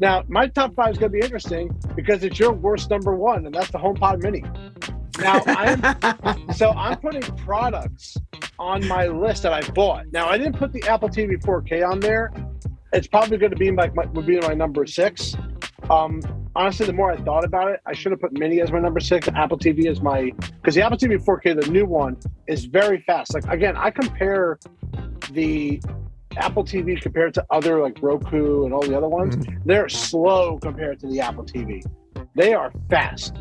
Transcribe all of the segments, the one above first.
Now, my top five is going to be interesting because it's your worst number one, and that's the HomePod Mini. Now, I'm putting products on my list that I bought. Now, I didn't put the Apple TV 4K on there. It's probably going to be would be my number 6. Honestly, the more I thought about it, I should have put Mini as my number 6. The Apple TV is because the Apple TV 4K, the new one, is very fast. Like, again, I compare the Apple TV compared to other like Roku and all the other ones. They're slow compared to the Apple TV. They are fast.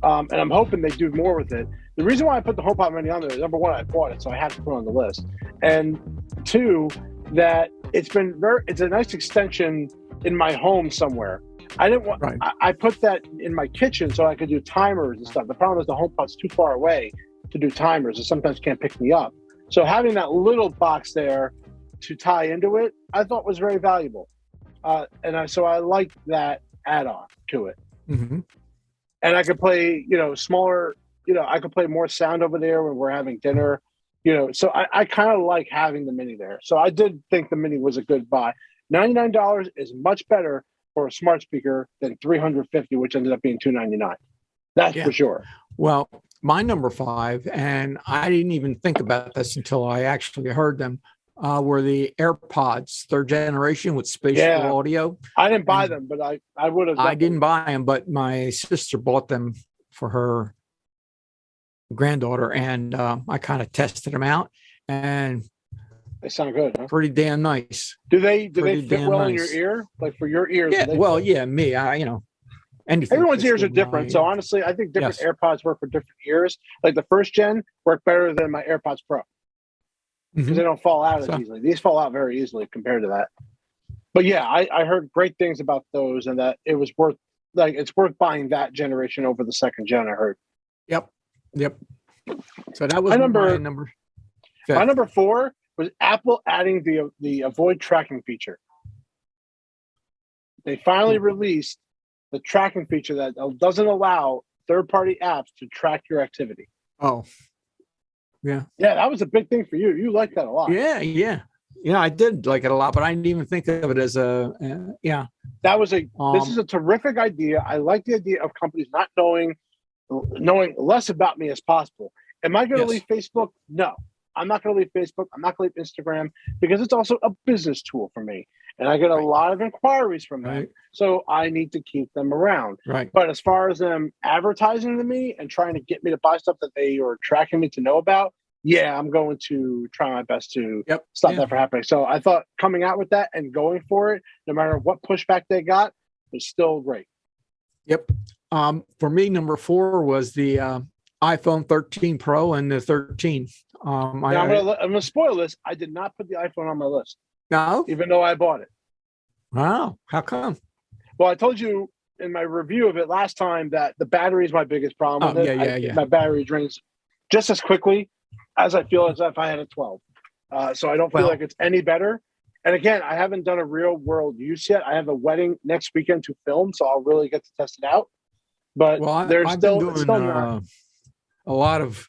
And I'm hoping they do more with it. The reason why I put the HomePod Mini on there is, number one, I bought it, so I had to put it on the list. And two, that it's a nice extension in my home somewhere. I didn't want. Right. I put that in my kitchen so I could do timers and stuff. The problem is the HomePod's too far away to do timers, and sometimes can't pick me up. So having that little box there to tie into it, I thought was very valuable. So I liked that add-on to it. Mm-hmm. And I could play, smaller, I could play more sound over there when we're having dinner, so I kind of like having the Mini there. So I did think the Mini was a good buy. $99 is much better for a smart speaker than $350, which ended up being $299. That's for sure. Well, my number 5, and I didn't even think about this until I actually heard them, were the AirPods, 3rd generation with spatial audio. I didn't buy them, but I would have. I didn't buy them, but my sister bought them for her granddaughter, and I kind of tested them out, and they sound good, huh? Pretty damn nice. Do they fit well in your ear? Like for your ears? Yeah. Well, me. Anything. Everyone's ears are different, so honestly, I think different AirPods work for different ears. Like the 1st gen work better than my AirPods Pro because they don't fall out as easily. These fall out very easily compared to that. But yeah, I heard great things about those, and that it was worth it's worth buying that generation over the 2nd gen. I heard. Yep. So that was my number. My number 4 was Apple adding the avoid tracking feature. They finally released the tracking feature that doesn't allow third-party apps to track your activity. Oh, yeah. Yeah, that was a big thing for you. You liked that a lot. Yeah, I did like it a lot, but I didn't even think of it as That was this is a terrific idea. I like the idea of companies not knowing less about me as possible. Am I going to leave Facebook? No. I'm not going to leave Facebook. I'm not going to leave Instagram because it's also a business tool for me. And I get a lot of inquiries from them. So I need to keep them around. Right. But as far as them advertising to me and trying to get me to buy stuff that they are tracking me to know about, I'm going to try my best to stop that from happening. So I thought coming out with that and going for it, no matter what pushback they got, was still great. Yep. For me, number 4 was the iPhone 13 Pro and the 13. I'm going to spoil this. I did not put the iPhone on my list. No? Even though I bought it. Wow. How come? Well, I told you in my review of it last time that the battery is my biggest problem with it. Yeah. My battery drains just as quickly as I feel as if I had a 12. So I don't feel like it's any better. And again, I haven't done a real world use yet. I have a wedding next weekend to film, so I'll really get to test it out. But I've been doing a lot of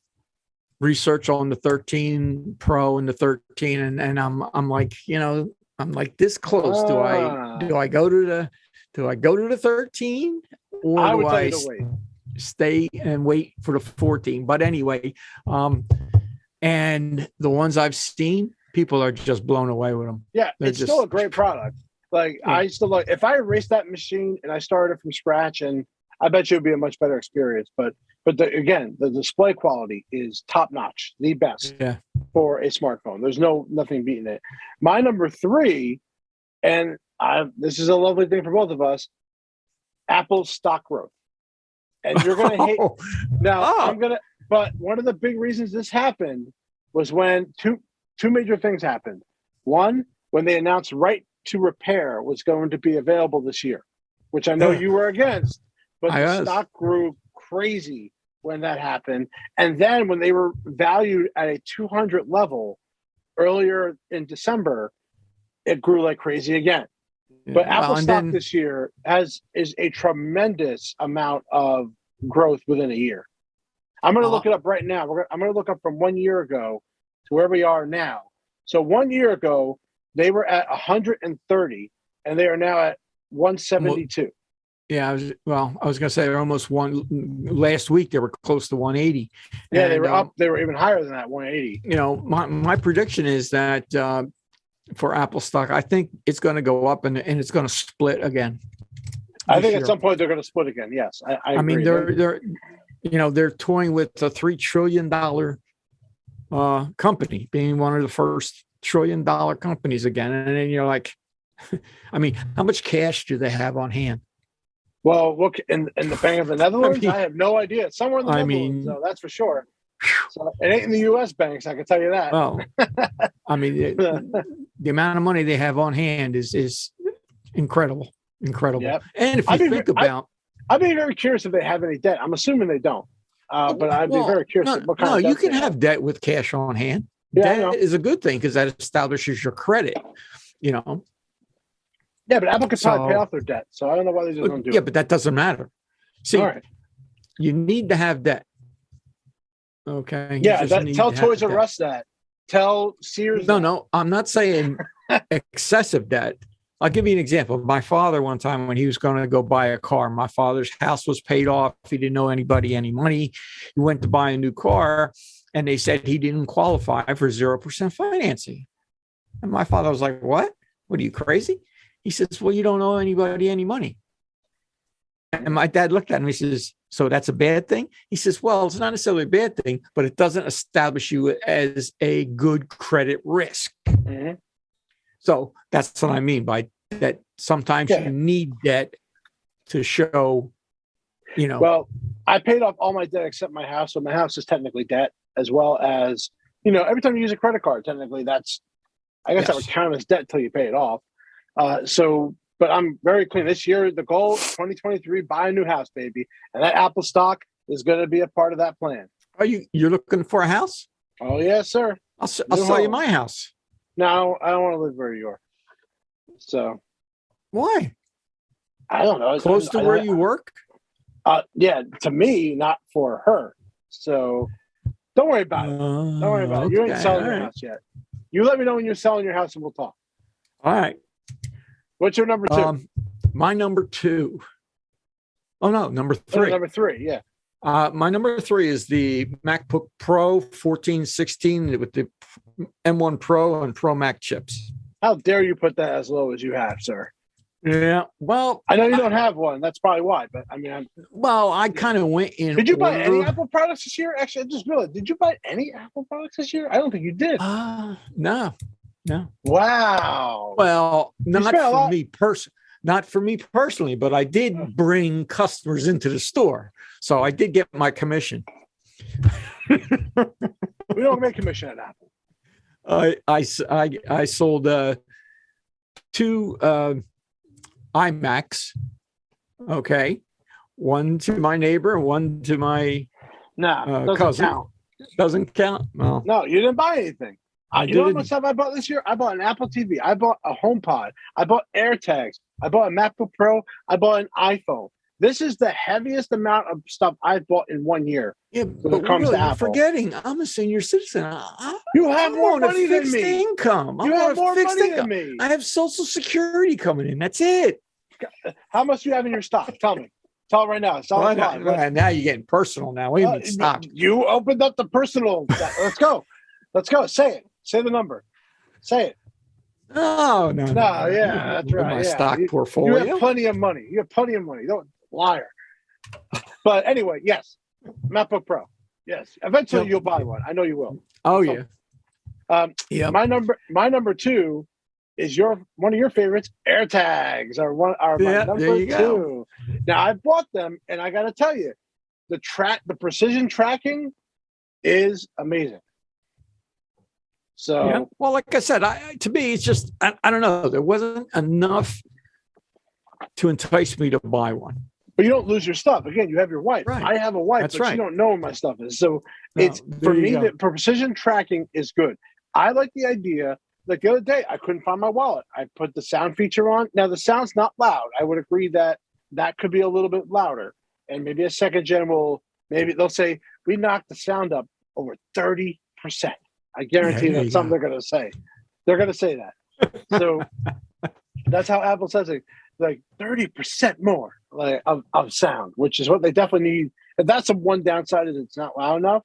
research on the 13 Pro and the 13, and I'm like, I'm like this close. Do I go to the 13, or do I stay and wait for the 14? But anyway, and the ones I've seen, people are just blown away with them. Yeah, it's still a great product. I still like. If I erased that machine and I started from scratch, and I bet you it'd be a much better experience. But again, the display quality is top notch, the best for a smartphone. There's nothing beating it. My number 3, and this is a lovely thing for both of us, Apple's stock growth. And you're going to hate. Now, but one of the big reasons this happened was when two major things happened. One, when they announced right to repair was going to be available this year, which I know you were against, but the stock grew crazy when that happened. And then when they were valued at a 200 level earlier in December, it grew like crazy again. But Apple stock this year is a tremendous amount of growth within a year. I'm going to look it up right now. I'm going to look up from 1 year ago to where we are now. So 1 year ago, they were at 130, and they are now at 172. Yeah, I was going to say they're almost one. Last week they were close to 180. Yeah, they were up. They were even higher than that, 180. You know, my prediction is that for Apple stock, I think it's going to go up and it's going to split again. I think at some point they're going to split again. Yes, I agree. I mean, they're toying with a $3 trillion company, being one of the first $1 trillion companies again. And then you're like, I mean, how much cash do they have on hand? Well, look, in the Bank of the Netherlands, I have no idea. It's somewhere in the Netherlands, so that's for sure. So it ain't in the U.S. banks, I can tell you that. Well, I mean, the amount of money they have on hand is incredible. Yep. And if you think about... I'd be very curious if they have any debt. I'm assuming they don't, but I'd be very curious. What kind of debt you can have debt with cash on hand. Yeah, debt is a good thing because that establishes your credit, you know. Yeah, but Apple could probably pay off their debt, so I don't know why they just don't do it. Yeah, but that doesn't matter. See, you need to have debt. Okay. Yeah, tell Toys R Us that. Tell Sears. No, I'm not saying excessive debt. I'll give you an example. My father, one time when he was going to go buy a car, my father's house was paid off. He didn't owe anybody any money. He went to buy a new car, and they said he didn't qualify for 0% financing. And my father was like, "What? What are you, crazy?" He says, "Well, you don't owe anybody any money." And my dad looked at him. He says, "So that's a bad thing?" He says, "Well, it's not necessarily a bad thing, but it doesn't establish you as a good credit risk." Mm-hmm. So that's what I mean by that. Sometimes you need debt to show, you know. Well, I paid off all my debt except my house. So my house is technically debt, as well as, you know, every time you use a credit card, technically that would count as debt until you pay it off. But I'm very clean. This year, the goal, 2023, buy a new house, baby. And that Apple stock is going to be a part of that plan. You're looking for a house? Oh, yes, sir. I'll sell you my house. No, I don't want to live where you are. So. Why? I don't know. Close to where you work? Yeah, to me, not for her. So don't worry about it. Don't worry about it. You ain't selling your house yet. You let me know when you're selling your house and we'll talk. All right. What's your number two? My number two. Oh, no, number three. Number three, yeah. My number three is the MacBook Pro 1416 with the M1 Pro and Pro Mac chips. How dare you put that as low as you have, sir? Yeah, well, I know you don't have one. That's probably why. But I mean, I kind of went in. Did you buy any Apple products this year? Actually, I just realized. Did you buy any Apple products this year? I don't think you did. No. Wow. Well, not for me personally, but I did bring customers into the store, so I did get my commission. We don't make commission at Apple. I sold 2 iMacs. Okay, one to my neighbor, one to my cousin. Count. Doesn't count. Well, no, you didn't buy anything. You know how much stuff I bought this year? I bought an Apple TV. I bought a HomePod. I bought AirTags. I bought a MacBook Pro. I bought an iPhone. This is the heaviest amount of stuff I've bought in 1 year. Yeah, when it comes to Apple. Forgetting, I'm a senior citizen. You have more money than me. Income. You have more money than me. I have Social Security coming in. That's it. How much do you have in your stock? Tell me. Tell right now. Now you're getting personal. Now, wait a minute. Stop. You opened up the personal. Let's go. Say it. Say the number. Say it. No. Yeah, that's right. My stock portfolio. You have plenty of money. Don't liar. But anyway, yes, MacBook Pro. Yes, eventually you'll buy one. I know you will. Oh yeah. My number two is one of your favorites, AirTags. My number two. Now I bought them, and I got to tell you, the precision tracking is amazing. So, well, like I said, to me, it's just I don't know. There wasn't enough to entice me to buy one. But you don't lose your stuff. Again, you have your wife. Right. I have a wife, but you don't know where my stuff is. So for me, the precision tracking is good. I like the idea. Like the other day, I couldn't find my wallet. I put the sound feature on. Now the sound's not loud. I would agree that could be a little bit louder. And maybe a second gen maybe they'll say we knocked the sound up over 30%. I guarantee that's something they're going to say. They're going to say that. So that's how Apple says it. like 30% more like of sound, which is what they definitely need. And that's the one downside is it's not loud enough.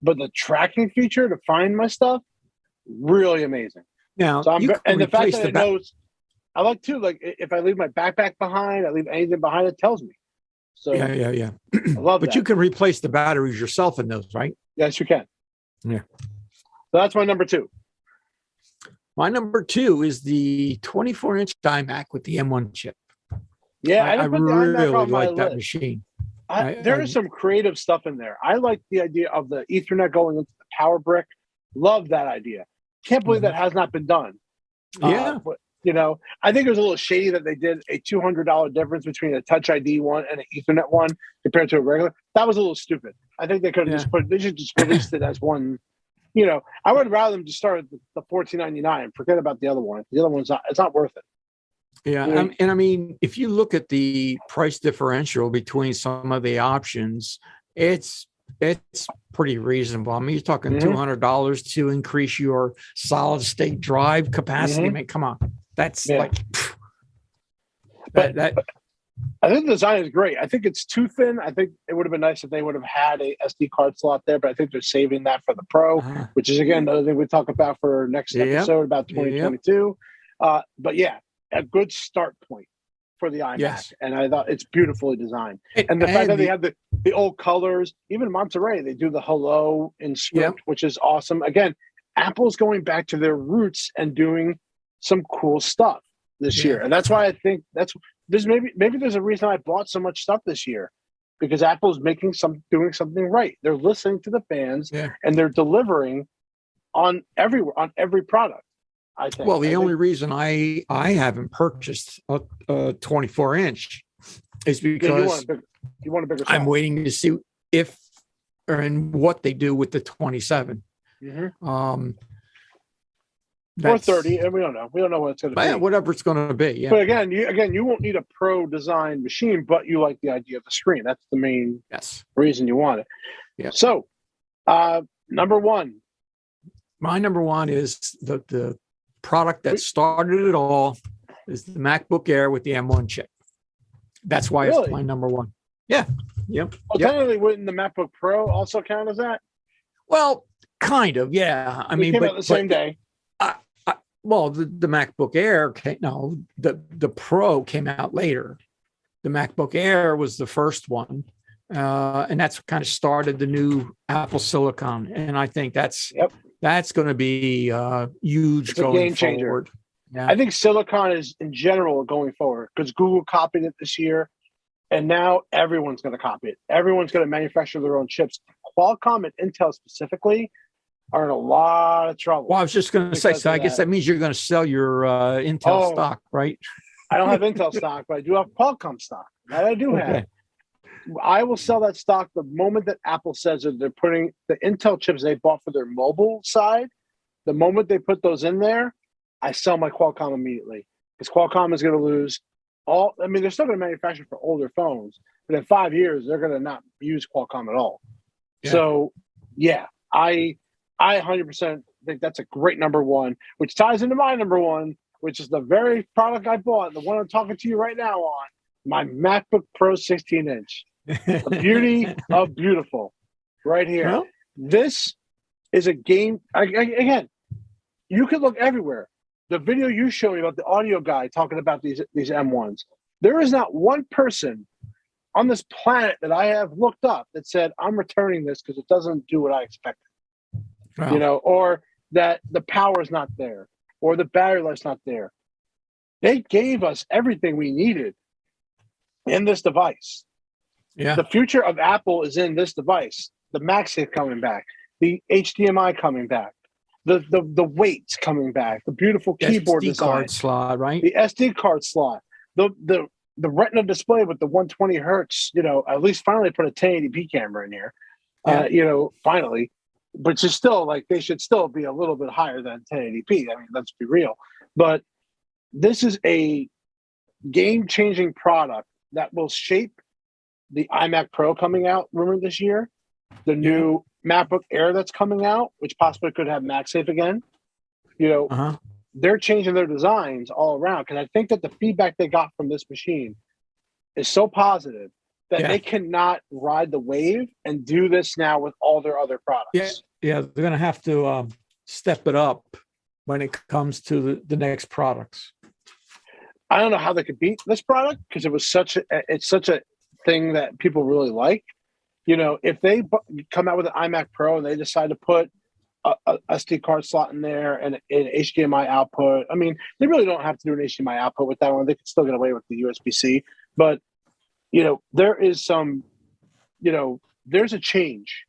But the tracking feature to find my stuff, really amazing. Now, So you can and the fact replace that the it knows, I like too. Like if I leave my backpack behind, I leave anything behind, it tells me. So yeah. I love But that. you can replace the batteries yourself in those, right? Yes, you can. Yeah. So that's my number 2. My number 2 is the 24-inch iMac with the M1 chip. Yeah, I I didn't put the iMac really on my like that list. machine. There is some creative stuff in there. I like the idea of the Ethernet going into the power brick. Love that idea. Can't believe that has not been done. Yeah. But, I think it was a little shady that they did a $200 difference between a Touch ID one and an Ethernet one compared to a regular. That was a little stupid. I think they could have they should just released it as one. I would rather them just start at the $14.99. Forget about the other one. The other one's it's not worth it. Yeah. And I mean, if you look at the price differential between some of the options, it's pretty reasonable. I mean, you're talking $200 to increase your solid state drive capacity. I mean, come on. That's like, but I think the design is great. I think it's too thin. I think it would have been nice if they would have had a SD card slot there, but I think they're saving that for the Pro, which is again another thing we talk about for next episode about 2022. But yeah, a good start point for the iMac, and I thought it's beautifully designed. And the fact that they have the old colors, even Monterey, they do the hello in script, which is awesome. Again, Apple's going back to their roots and doing some cool stuff this year, and that's why I think there's maybe there's a reason I bought so much stuff this year, because Apple's doing something right. They're listening to the fans, and they're delivering on every product. I think. Well, the only reason I haven't purchased a 24-inch is because you want a bigger size. I'm waiting to see if and what they do with the 27. Or 30, and we don't know. We don't know what it's going to be. Whatever it's going to be. Yeah. But again, you won't need a pro design machine, but you like the idea of the screen. That's the main reason you want it. Yeah. So, number 1. My number 1 is the product that started it all is the MacBook Air with the M1 chip. That's why it's my number 1. Yeah. Yep. Well, technically, wouldn't the MacBook Pro also count as that? Well, kind of. Yeah. I mean, came out the same day. Well, the MacBook Air, the Pro came out later. The MacBook Air was the first one, and that's kind of started the new Apple Silicon. And I think that's going to be huge going forward. Yeah. I think Silicon is in general going forward because Google copied it this year, and now everyone's going to copy it. Everyone's going to manufacture their own chips. Qualcomm and Intel specifically are in a lot of trouble. Well, I was just going to say, so I guess that means you're going to sell your Intel stock, right? I don't have Intel stock, but I do have Qualcomm stock. That I do have. I will sell that stock the moment that Apple says that they're putting the Intel chips they bought for their mobile side. The moment they put those in there, I sell my Qualcomm immediately because Qualcomm is going to lose all. I mean, they're still going to manufacture for older phones, but in 5 years, they're going to not use Qualcomm at all. Yeah. So, yeah, I 100% think that's a great number 1, which ties into my number 1, which is the very product I bought, the one I'm talking to you right now on, my MacBook Pro 16-inch. The beauty of beautiful right here. Well, this is a game. Again, you can look everywhere. The video you showed me about the audio guy talking about these M1s, there is not one person on this planet that I have looked up that said, I'm returning this because it doesn't do what I expected. Wow. Or that the power is not there, or the battery life's not there. They gave us everything we needed in this device. Yeah. The future of Apple is in this device. The MagSafe coming back, the HDMI coming back, the weights coming back, the beautiful keyboard SD design, card slot, right? The SD card slot, the Retina display with the 120 hertz. At least finally put a 1080p camera in here. Finally. But you're still they should still be a little bit higher than 1080p. I mean, let's be real. But this is a game-changing product that will shape the iMac Pro coming out, rumored this year, the new MacBook Air that's coming out, which possibly could have MagSafe again. they're changing their designs all around because I think that the feedback they got from this machine is so positive that Yeah. they cannot ride the wave and do this now with all their other products. Yeah, they're going to have to step it up when it comes to the next products. I don't know how they could beat this product because it's such a thing that people really like. You know, if they come out with an iMac Pro and they decide to put a SD card slot in there and an HDMI output, I mean, they really don't have to do an HDMI output with that one. They could still get away with the USB-C. But, you know, there is some, you know, there's a change.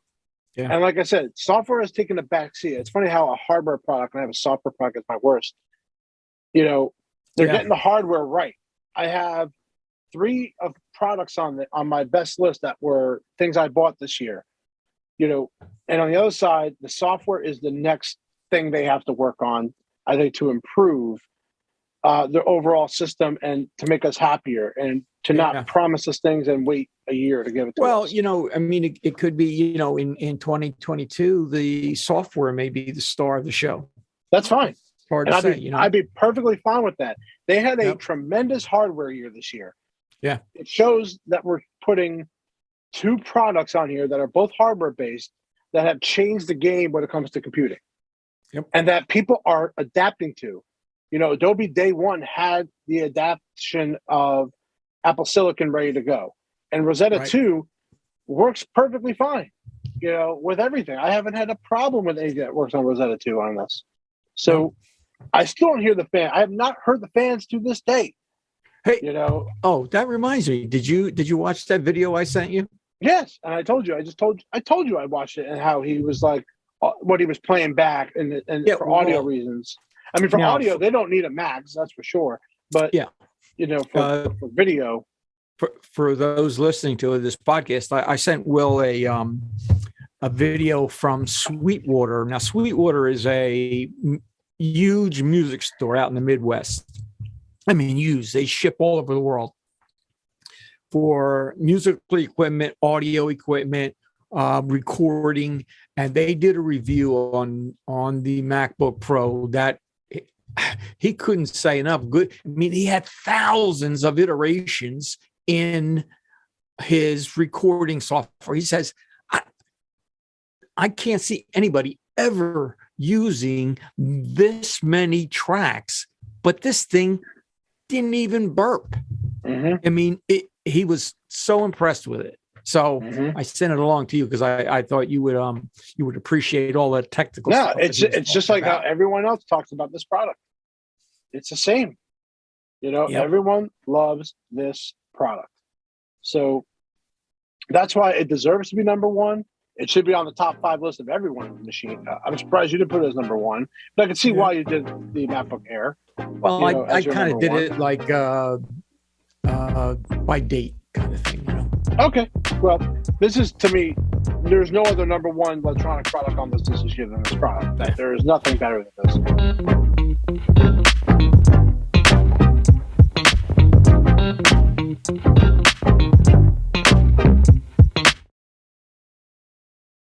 Yeah. And like I said, software has taken a backseat. It's funny how a hardware product, and I have a software product as my worst, you know, they're getting the hardware right. I have 3 of products on my best list that were things I bought this year, you know, and on the other side, the software is the next thing they have to work on, I think, to improve their overall system and to make us happier and to not promise us things and wait a year to give it to us. Well, you know, I mean, it could be, you know, in 2022, the software may be the star of the show. That's fine. Hard to say, you know. I'd be perfectly fine with that. They had a tremendous hardware year this year. Yeah. It shows that we're putting 2 products on here that are both hardware based that have changed the game when it comes to computing. Yep. And that people are adapting to. You know, Adobe Day One had the adaptation of Apple Silicon ready to go. And Rosetta 2 works perfectly fine, you know, with everything. I haven't had a problem with anything that works on Rosetta 2 on this. So I still don't hear the fan. I have not heard the fans to this day. Hey, you know. Oh, that reminds me. Did you watch that video I sent you? Yes, and I told you. I told you I watched it and how he was like what he was playing back and for audio reasons. I mean, for audio, they don't need a Max, that's for sure. But you know, for video. For those listening to this podcast, I sent Will a video from Sweetwater. Now, Sweetwater is a huge music store out in the Midwest. I mean, huge. They ship all over the world for musical equipment, audio equipment, recording, and they did a review on the MacBook Pro that he couldn't say enough good. I mean, he had thousands of iterations in his recording software. He says, I can't see anybody ever using this many tracks, but this thing didn't even burp. Mm-hmm. I mean, he was so impressed with it. So I sent it along to you because I thought you would appreciate all that technical stuff. Yeah, it's just like how everyone else talks about this product. It's the same. You know, everyone loves this product. So that's why it deserves to be number one. It should be on the top 5 list of everyone's machine. I'm surprised you didn't put it as number 1, but I can see why you did the MacBook Air. Well, I kind of did it like by date kind of thing, you know. Okay. Well, this is, to me, there's no other number 1 electronic product on this list this year than this product. There is nothing better than this.